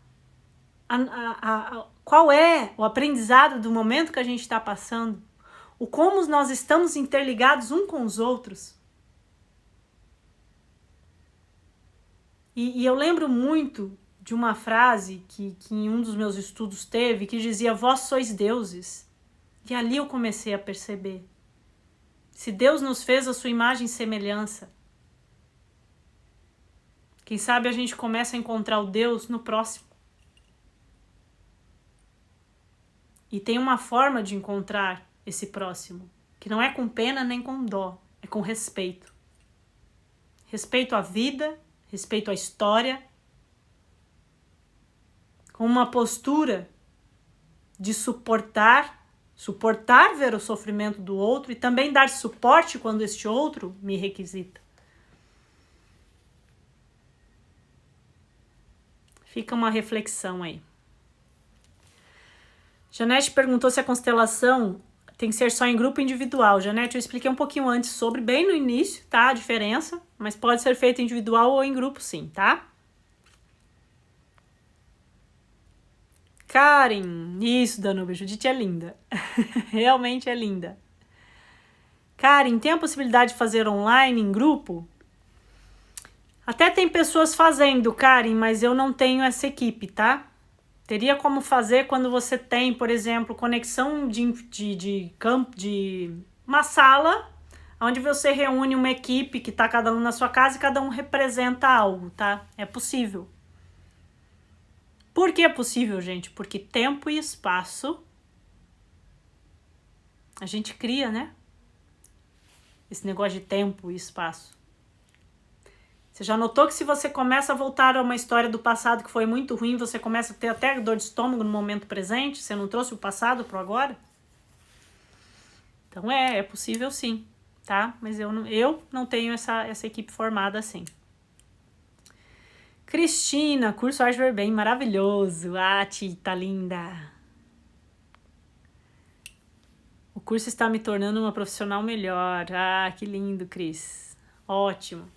qual é o aprendizado do momento que a gente está passando? O como nós estamos interligados uns com os outros? E eu lembro muito de uma frase que em um dos meus estudos teve, que dizia: vós sois deuses. E ali eu comecei a perceber. Se Deus nos fez a sua imagem e semelhança, quem sabe a gente começa a encontrar o Deus no próximo. E tem uma forma de encontrar esse próximo, que não é com pena nem com dó, é com respeito. Respeito à vida, respeito à história, com uma postura de suportar ver o sofrimento do outro e também dar suporte quando este outro me requisita. Fica uma reflexão aí. Janete perguntou se a constelação tem que ser só em grupo individual. Janete, eu expliquei um pouquinho antes sobre, bem no início, tá? A diferença, mas pode ser feito individual ou em grupo sim, tá? Karen, isso, Danúbia, Judite é linda. Realmente é linda. Karen, tem a possibilidade de fazer online, em grupo? Até tem pessoas fazendo, Karen, mas eu não tenho essa equipe, tá? Teria como fazer quando você tem, por exemplo, conexão de uma sala, onde você reúne uma equipe que tá cada um na sua casa e cada um representa algo, tá? É possível. Por que é possível, gente? Porque tempo e espaço a gente cria, né? Esse negócio de tempo e espaço. Você já notou que se você começa a voltar a uma história do passado que foi muito ruim, você começa a ter até dor de estômago no momento presente? Você não trouxe o passado pro agora? Então é possível sim, tá? Mas eu não tenho essa equipe formada assim. Cristina, curso Arte Ver Bem, maravilhoso. Ah, Tita, linda. O curso está me tornando uma profissional melhor. Ah, que lindo, Cris. Ótimo.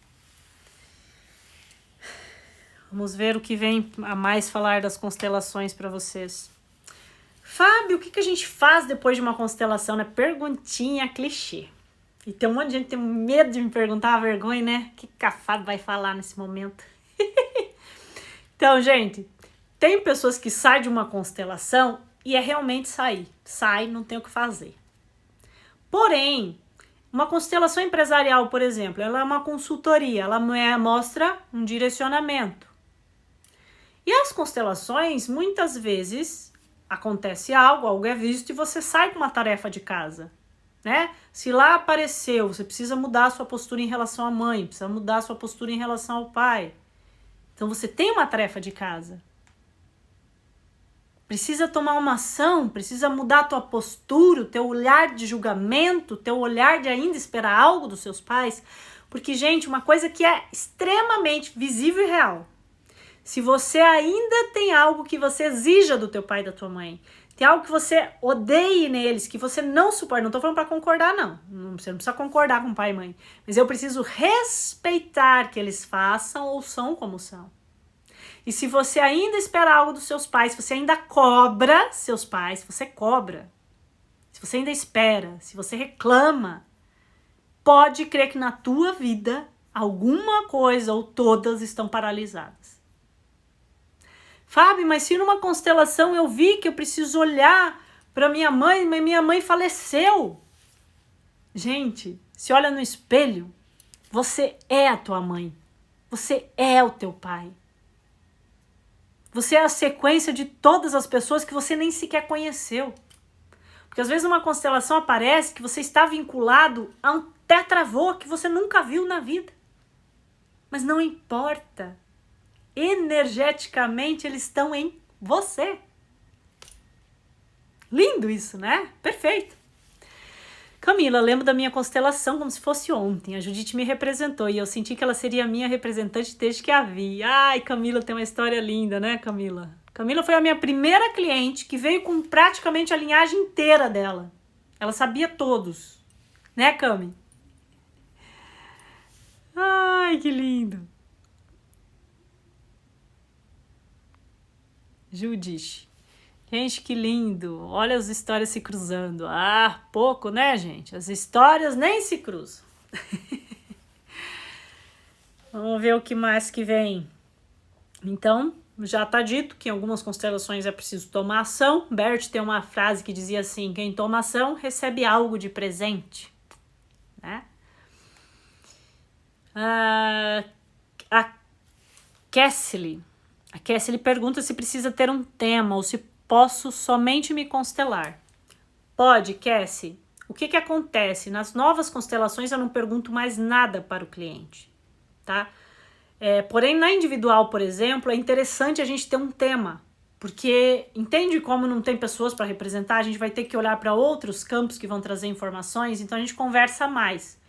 Vamos ver o que vem a mais falar das constelações para vocês. Fábio, o que a gente faz depois de uma constelação, né? Perguntinha clichê. E tem um monte de gente que tem medo de me perguntar, a vergonha, né? O que a Fábio vai falar nesse momento? Então, gente, tem pessoas que saem de uma constelação e é realmente sair. Sai, não tem o que fazer. Porém, uma constelação empresarial, por exemplo, ela é uma consultoria, ela mostra um direcionamento. E as constelações, muitas vezes, acontece algo é visto e você sai com uma tarefa de casa, né? Se lá apareceu, você precisa mudar a sua postura em relação à mãe, precisa mudar a sua postura em relação ao pai. Então você tem uma tarefa de casa. Precisa tomar uma ação, precisa mudar a tua postura, o teu olhar de julgamento, o teu olhar de ainda esperar algo dos seus pais. Porque, gente, uma coisa que é extremamente visível e real. Se você ainda tem algo que você exija do teu pai e da tua mãe, tem algo que você odeie neles, que você não suporta, não tô falando pra concordar, não. Você não precisa concordar com pai e mãe. Mas eu preciso respeitar que eles façam ou são como são. E se você ainda espera algo dos seus pais, se você ainda cobra seus pais, se você cobra, se você ainda espera, se você reclama, pode crer que na tua vida alguma coisa ou todas estão paralisadas. Fábio, mas se numa constelação eu vi que eu preciso olhar para minha mãe, mas minha mãe faleceu. Gente, se olha no espelho, você é a tua mãe, você é o teu pai. Você é a sequência de todas as pessoas que você nem sequer conheceu. Porque às vezes uma constelação aparece que você está vinculado a um tetravô que você nunca viu na vida. Mas não importa. energeticamente eles estão em você. Lindo isso, né? Perfeito. Camila, lembro da minha constelação como se fosse ontem. A Judite me representou e eu senti que ela seria a minha representante desde que a vi. Ai, Camila tem uma história linda, né, Camila? Camila foi a minha primeira cliente que veio com praticamente a linhagem inteira dela. Ela sabia todos. Né, Cami? Ai, que lindo. Judite. Gente, que lindo. Olha as histórias se cruzando. Ah, pouco, né, gente? As histórias nem se cruzam. Vamos ver o que mais que vem. Então, já está dito que em algumas constelações é preciso tomar ação. Bert tem uma frase que dizia assim: quem toma ação recebe algo de presente. Né? A Cassie pergunta se precisa ter um tema ou se posso somente me constelar. Pode, Cassie. O que acontece? Nas novas constelações eu não pergunto mais nada para o cliente, tá? Porém, na individual, por exemplo, é interessante a gente ter um tema, porque entende como não tem pessoas para representar, a gente vai ter que olhar para outros campos que vão trazer informações, então a gente conversa mais.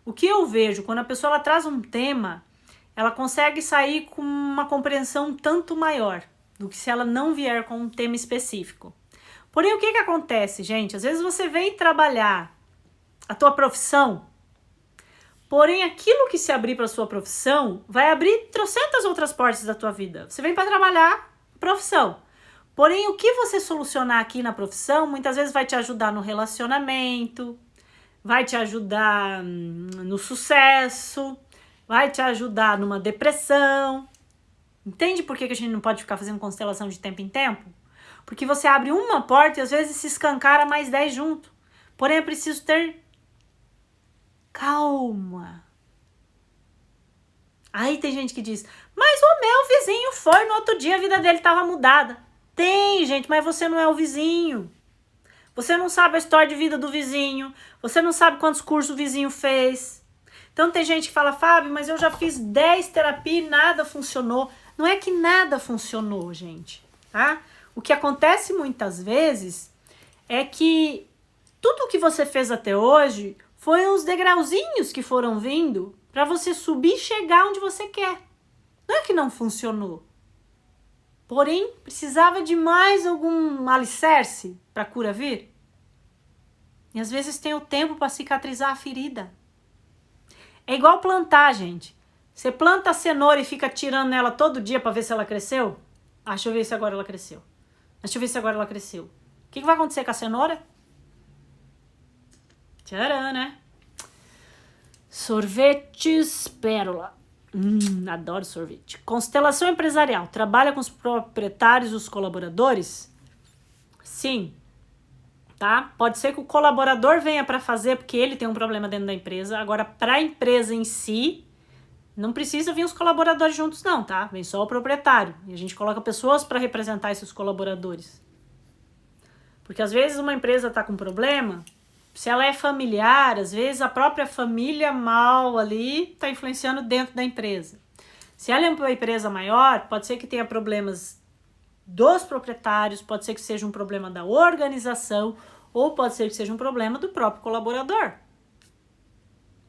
O que eu vejo, quando a pessoa ela traz um tema, ela consegue sair com uma compreensão tanto maior do que se ela não vier com um tema específico. Porém, o que acontece, gente? Às vezes você vem trabalhar a tua profissão, porém aquilo que se abrir para a sua profissão vai abrir trocentas outras portas da tua vida. Você vem para trabalhar profissão. Porém, o que você solucionar aqui na profissão, muitas vezes vai te ajudar no relacionamento, vai te ajudar no sucesso, vai te ajudar numa depressão. Entende por que a gente não pode ficar fazendo constelação de tempo em tempo? Porque você abre uma porta e às vezes se escancara mais 10 junto. Porém, é preciso ter calma. Aí tem gente que diz, mas o meu vizinho foi, no outro dia a vida dele estava mudada. Tem, gente, mas você não é o vizinho. Você não sabe a história de vida do vizinho. Você não sabe quantos cursos o vizinho fez. Então tem gente que fala, Fábio, mas eu já fiz 10 terapias e nada funcionou. Não é que nada funcionou, gente, tá? O que acontece muitas vezes é que tudo que você fez até hoje foi uns degrauzinhos que foram vindo para você subir e chegar onde você quer. Não é que não funcionou. Porém, precisava de mais algum alicerce para a cura vir. E às vezes tem o tempo para cicatrizar a ferida. É igual plantar, gente. Você planta a cenoura e fica tirando ela todo dia para ver se ela cresceu? Ah, deixa eu ver se agora ela cresceu. Deixa eu ver se agora ela cresceu. O que vai acontecer com a cenoura? Tcharam, né? Sorvetes Pérola. Adoro sorvete. Constelação empresarial. Trabalha com os proprietários e os colaboradores? Sim. Tá? Pode ser que o colaborador venha para fazer porque ele tem um problema dentro da empresa. Agora, para a empresa em si, não precisa vir os colaboradores juntos não, tá? Vem só o proprietário. E a gente coloca pessoas para representar esses colaboradores. Porque às vezes uma empresa está com problema, se ela é familiar, às vezes a própria família mal ali está influenciando dentro da empresa. Se ela é uma empresa maior, pode ser que tenha problemas dos proprietários, pode ser que seja um problema da organização, ou pode ser que seja um problema do próprio colaborador.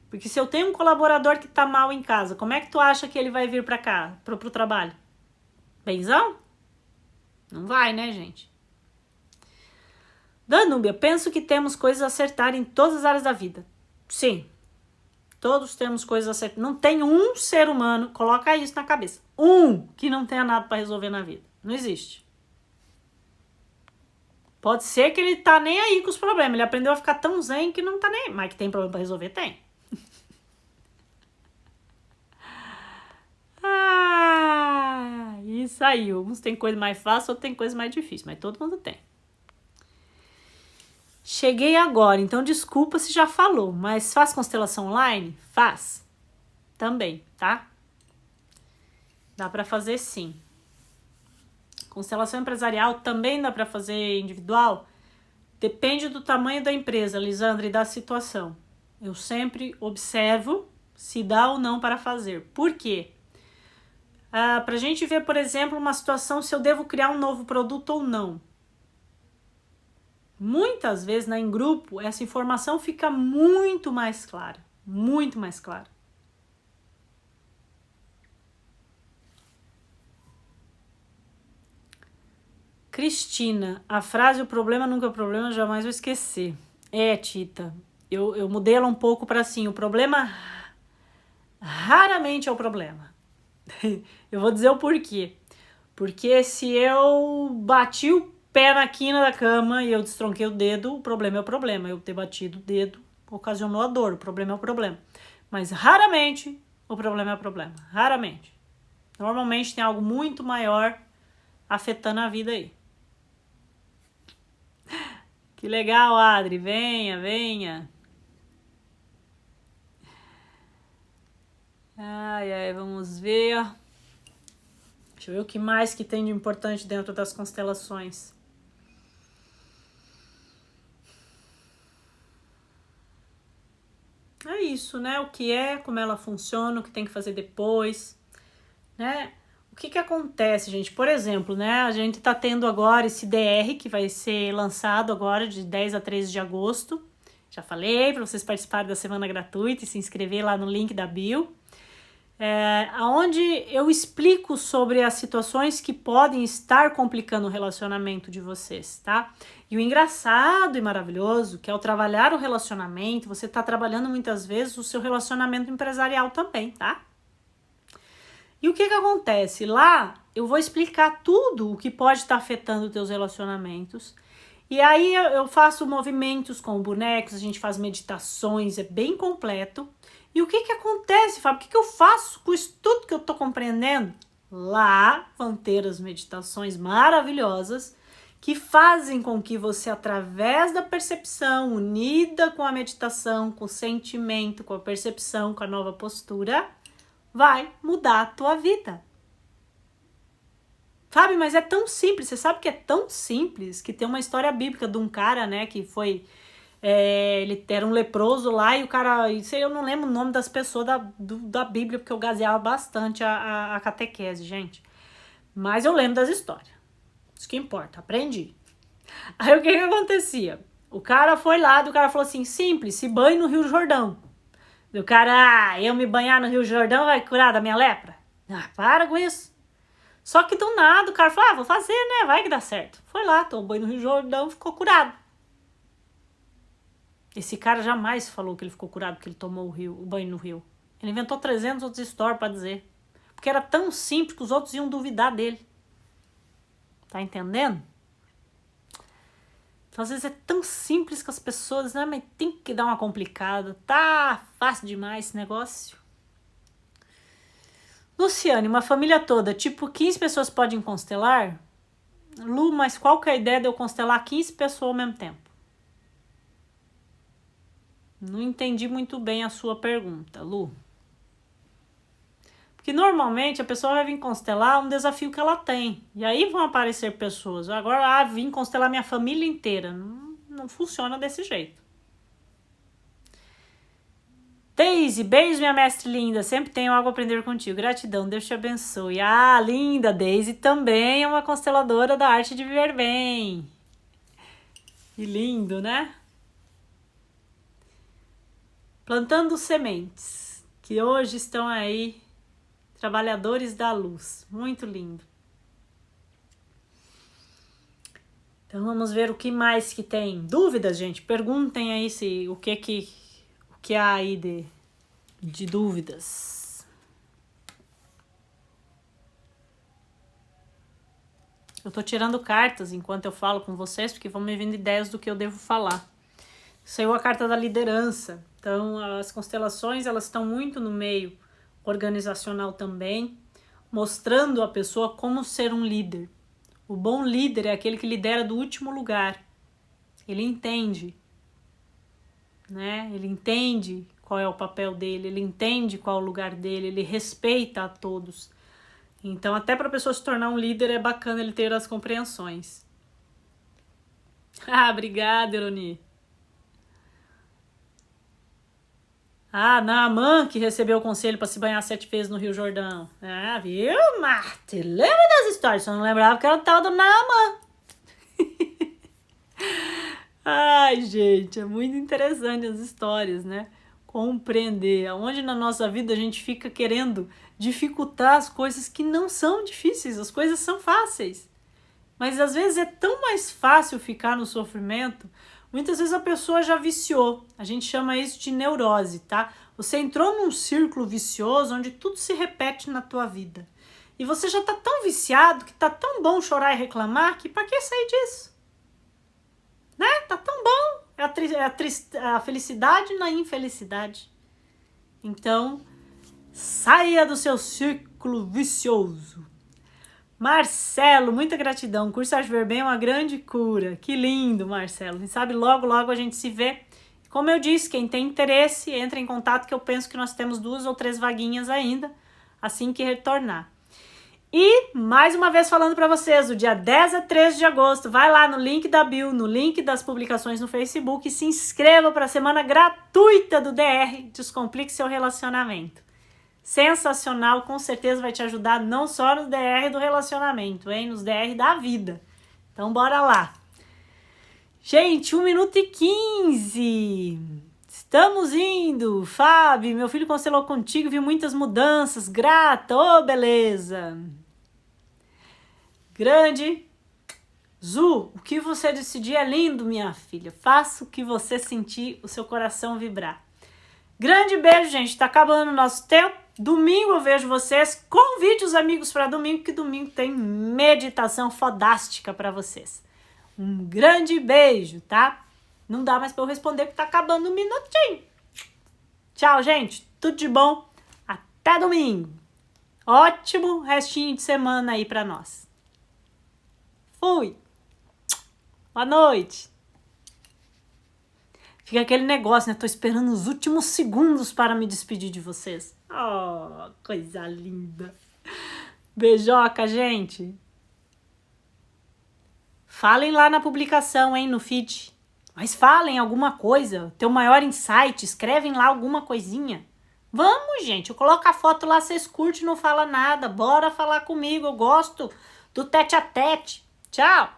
Porque se eu tenho um colaborador que tá mal em casa, como é que tu acha que ele vai vir pra cá, pro trabalho? Benzão? Não vai, né, gente? Danúbia, penso que temos coisas a acertar em todas as áreas da vida. Sim, todos temos coisas a acertar. Não tem um ser humano, coloca isso na cabeça, que não tenha nada pra resolver na vida. Não existe. Pode ser que ele tá nem aí com os problemas, ele aprendeu a ficar tão zen que não tá nem aí. Mas que tem problema pra resolver, tem. Isso aí, uns tem coisa mais fácil, outros tem coisa mais difícil, mas todo mundo tem. Cheguei agora, então desculpa se já falou, mas faz constelação online? Faz. Também, tá? Dá pra fazer sim. Constelação empresarial também dá pra fazer individual? Depende do tamanho da empresa, Lisandra, e da situação. Eu sempre observo se dá ou não para fazer. Por quê? Pra gente ver, por exemplo, uma situação se eu devo criar um novo produto ou não. Muitas vezes, né, em grupo, essa informação fica muito mais clara. Muito mais clara. Cristina, a frase "o problema nunca é o problema", eu jamais vou esquecer. Tita, eu mudei ela um pouco para assim, o problema raramente é o problema. Eu vou dizer o porquê. Porque se eu bati o pé na quina da cama e eu destronquei o dedo, o problema é o problema. Eu ter batido o dedo ocasionou a dor, o problema é o problema. Mas raramente o problema é o problema. Raramente. Normalmente tem algo muito maior afetando a vida aí. Que legal, Adri. Venha, venha. Ai, vamos ver. Deixa eu ver o que mais que tem de importante dentro das constelações. É isso, né? O que é, como ela funciona, o que tem que fazer depois, né? O que acontece, gente? Por exemplo, né? A gente tá tendo agora esse DR que vai ser lançado agora de 10 a 13 de agosto. Já falei para vocês participarem da semana gratuita e se inscrever lá no link da bio. Onde eu explico sobre as situações que podem estar complicando o relacionamento de vocês, tá? E o engraçado e maravilhoso que ao trabalhar o relacionamento, você tá trabalhando muitas vezes o seu relacionamento empresarial também, tá? E o que acontece? Lá eu vou explicar tudo o que pode estar afetando os teus relacionamentos. E aí eu faço movimentos com bonecos, a gente faz meditações, é bem completo. E o que acontece, Fábio? O que eu faço com isso tudo que eu tô compreendendo? Lá vão ter as meditações maravilhosas que fazem com que você, através da percepção, unida com a meditação, com o sentimento, com a percepção, com a nova postura, vai mudar a tua vida. Sabe, mas é tão simples. Você sabe que é tão simples que tem uma história bíblica de um cara, né, que foi... ele era um leproso lá e o cara... Isso aí eu não lembro o nome das pessoas da Bíblia, porque eu gazeava bastante a catequese, gente. Mas eu lembro das histórias. Isso que importa, aprendi. Aí o que acontecia? O cara foi lá, o cara falou assim, simples, se banhe no Rio Jordão. O cara, eu me banhar no Rio Jordão vai curar da minha lepra? Para com isso. Só que do nada o cara falou, vou fazer, né, vai que dá certo. Foi lá, tomou banho no Rio Jordão, ficou curado. Esse cara jamais falou que ele ficou curado porque ele tomou o banho no rio. Ele inventou 300 outras histórias pra dizer. Porque era tão simples que os outros iam duvidar dele. Tá entendendo? Então, às vezes é tão simples que as pessoas, né, mas tem que dar uma complicada. Tá fácil demais esse negócio. Luciane, uma família toda, tipo 15 pessoas podem constelar? Lu, mas qual que é a ideia de eu constelar 15 pessoas ao mesmo tempo? Não entendi muito bem a sua pergunta, Lu. Porque normalmente a pessoa vai vir constelar um desafio que ela tem. E aí vão aparecer pessoas. Agora, vim constelar minha família inteira. Não funciona desse jeito. Daisy, beijo, minha mestre linda. Sempre tenho algo a aprender contigo. Gratidão, Deus te abençoe. Linda, Daisy também é uma consteladora da arte de viver bem. Que lindo, né? Plantando sementes, que hoje estão aí, trabalhadores da luz. Muito lindo. Então vamos ver o que mais que tem. Dúvidas, gente? Perguntem aí o que há aí de dúvidas. Eu tô tirando cartas enquanto eu falo com vocês, porque vão me vindo ideias do que eu devo falar. Saiu a carta da liderança. Então, as constelações, elas estão muito no meio organizacional também, mostrando a pessoa como ser um líder. O bom líder é aquele que lidera do último lugar. Ele entende, né? Ele entende qual é o papel dele, ele entende qual é o lugar dele, ele respeita a todos. Então, até para a pessoa se tornar um líder, é bacana ele ter as compreensões. Obrigada, Eroni. Ah, Naamã, que recebeu o conselho para se banhar 7 vezes no Rio Jordão. Ah, viu, Marta? Lembra das histórias? Só não lembrava que era o tal do Naamã. Ai, gente, é muito interessante as histórias, né? Compreender aonde na nossa vida a gente fica querendo dificultar as coisas que não são difíceis, as coisas são fáceis. Mas às vezes é tão mais fácil ficar no sofrimento. Muitas vezes a pessoa já viciou. A gente chama isso de neurose, tá? Você entrou num círculo vicioso onde tudo se repete na tua vida. E você já tá tão viciado que tá tão bom chorar e reclamar que pra que sair disso? Né? Tá tão bom. É a felicidade na infelicidade. Então, saia do seu círculo vicioso. Marcelo, muita gratidão. Curso Arte Ver Bem é uma grande cura. Que lindo, Marcelo. Quem sabe logo, logo a gente se vê. Como eu disse, quem tem interesse, entra em contato que eu penso que nós temos 2 ou 3 vaguinhas ainda, assim que retornar. E, mais uma vez falando para vocês, o dia 10 a 13 de agosto, vai lá no link da bio, no link das publicações no Facebook e se inscreva para a semana gratuita do DR Descomplique Seu Relacionamento. Sensacional, com certeza vai te ajudar não só no DR do relacionamento, hein? Nos DR da vida. Então, bora lá. Gente, 1 minuto e 15. Estamos indo. Fábio, meu filho constelou contigo, viu muitas mudanças. Grata, ô beleza. Grande. Zu, o que você decidir é lindo, minha filha. Faça o que você sentir, o seu coração vibrar. Grande beijo, gente. Tá acabando o nosso tempo. Domingo eu vejo vocês. Convide os amigos para domingo, que domingo tem meditação fodástica para vocês. Um grande beijo, tá? Não dá mais para eu responder porque tá acabando um minutinho. Tchau, gente. Tudo de bom. Até domingo. Ótimo restinho de semana aí para nós. Fui. Boa noite. Fica aquele negócio, né? Tô esperando os últimos segundos para me despedir de vocês. Oh, coisa linda. Beijoca, gente. Falem lá na publicação, hein, no feed. Mas falem alguma coisa. Teu maior insight, escrevem lá alguma coisinha. Vamos, gente. Eu coloco a foto lá, vocês curtem, não fala nada. Bora falar comigo. Eu gosto do tete a tete. Tchau.